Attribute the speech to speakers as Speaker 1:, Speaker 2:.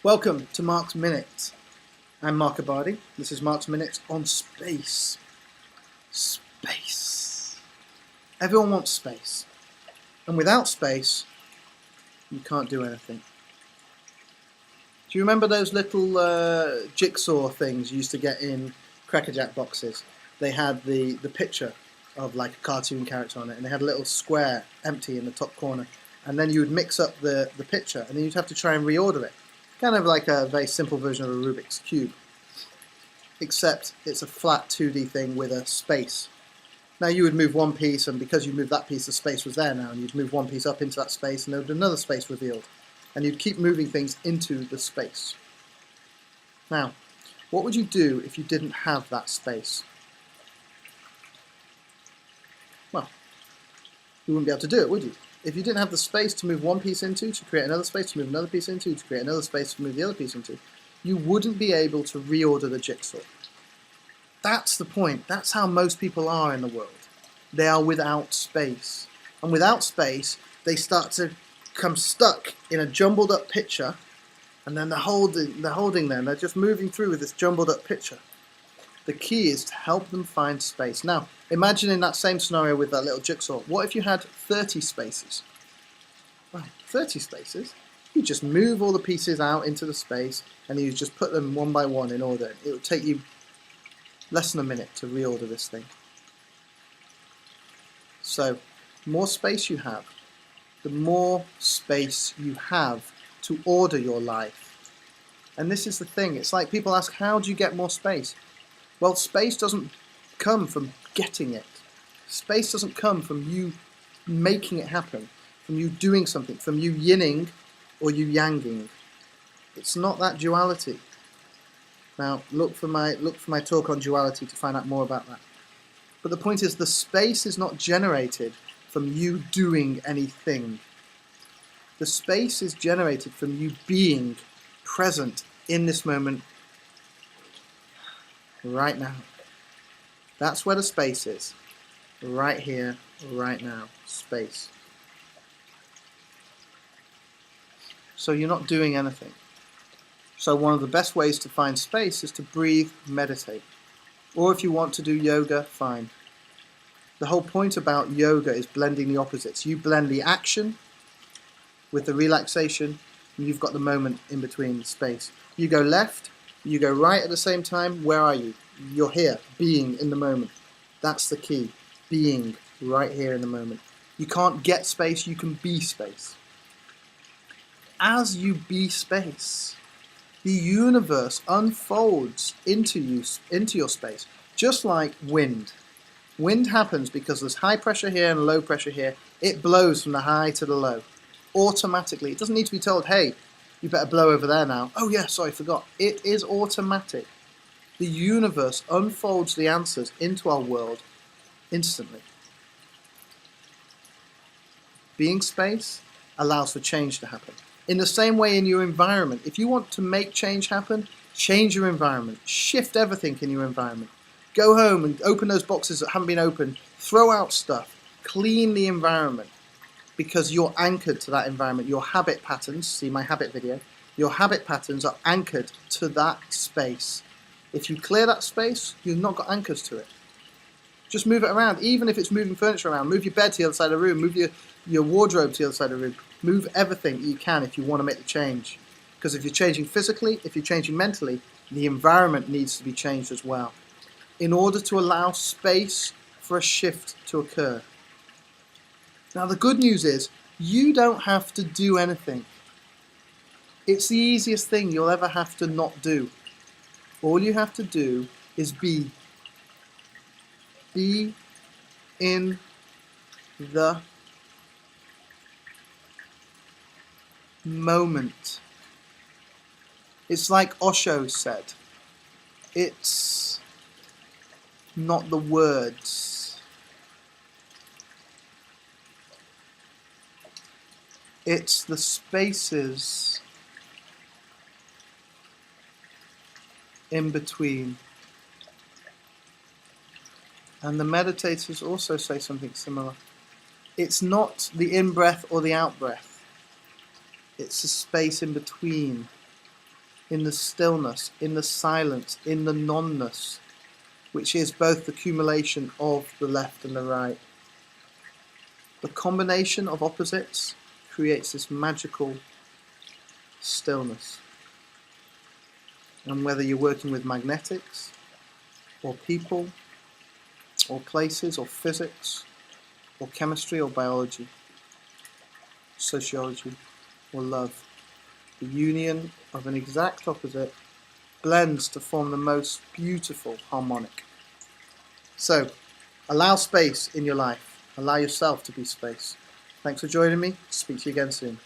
Speaker 1: Welcome to Mark's Minute. I'm Mark Abardi. This is Mark's Minute on space. Space. Everyone wants space. And without space, you can't do anything. Do you remember those little jigsaw things you used to get in Cracker Jack boxes? They had the picture of like a cartoon character on it, and they had a little square empty in the top corner. And then you would mix up the picture, and then you'd have to try and reorder it. Kind of like a very simple version of a Rubik's Cube, except it's a flat 2D thing with a space. Now you would move one piece, and because you moved that piece, the space was there now, and you'd move one piece up into that space, and there would be another space revealed. And you'd keep moving things into the space. Now, what would you do if you didn't have that space? Well, you wouldn't be able to do it, would you? If you didn't have the space to move one piece into, to create another space to move another piece into, to create another space to move the other piece into, you wouldn't be able to reorder the jigsaw. That's the point. That's how most people are in the world. They are without space. And without space, they start to come stuck in a jumbled up picture, and then they're holding them. They're just moving through with this jumbled up picture. The key is to help them find space. Now, imagine in that same scenario with that little jigsaw. What if you had 30 spaces? Right, 30 spaces. You just move all the pieces out into the space, and you just put them one by one in order. It would take you less than a minute to reorder this thing. So, the more space you have, the more space you have to order your life. And this is the thing. It's like people ask, how do you get more space? Well, space doesn't come from getting it. Space doesn't come from you making it happen, from you doing something, from you yinning or you yanging. It's not that duality. Now, look for my talk on duality to find out more about that. But the point is, the space is not generated from you doing anything. The space is generated from you being present in this moment right now. That's where the space is. Right here, right now. Space. So you're not doing anything. So one of the best ways to find space is to breathe, meditate. Or if you want to do yoga, fine. The whole point about yoga is blending the opposites. You blend the action with the relaxation, and you've got the moment in between, space. You go left, you go right at the same time. Where are you? You're here, being in the moment. That's the key. Being right here in the moment. You can't get space, you can be space. As you be space, the universe unfolds into your space, just like wind. Wind happens because there's high pressure here and low pressure here. It blows from the high to the low. Automatically. It doesn't need to be told, hey, you better blow over there now. Oh yeah, sorry, forgot. It is automatic. The universe unfolds the answers into our world instantly. Being space allows for change to happen. In the same way in your environment, if you want to make change happen, change your environment. Shift everything in your environment. Go home and open those boxes that haven't been opened. Throw out stuff. Clean the environment. Because you're anchored to that environment. Your habit patterns, see my habit video, your habit patterns are anchored to that space. If you clear that space, you've not got anchors to it. Just move it around, even if it's moving furniture around. Move your bed to the other side of the room, move your wardrobe to the other side of the room. Move everything you can if you want to make the change. Because if you're changing physically, if you're changing mentally, the environment needs to be changed as well, in order to allow space for a shift to occur. Now the good news is, you don't have to do anything. It's the easiest thing you'll ever have to not do. All you have to do is be. Be in the moment. It's like Osho said. It's not the words. It's the spaces in between. And the meditators also say something similar. It's not the in-breath or the out-breath. It's the space in between. in the stillness, in the silence, in the nonness, which is both the accumulation of the left and the right. The combination of opposites creates this magical stillness. And whether you're working with magnetics, or people, or places, or physics, or chemistry, or biology, sociology, or love, the union of an exact opposite blends to form the most beautiful harmonic. So, allow space in your life. Allow yourself to be space. Thanks for joining me. Speak to you again soon.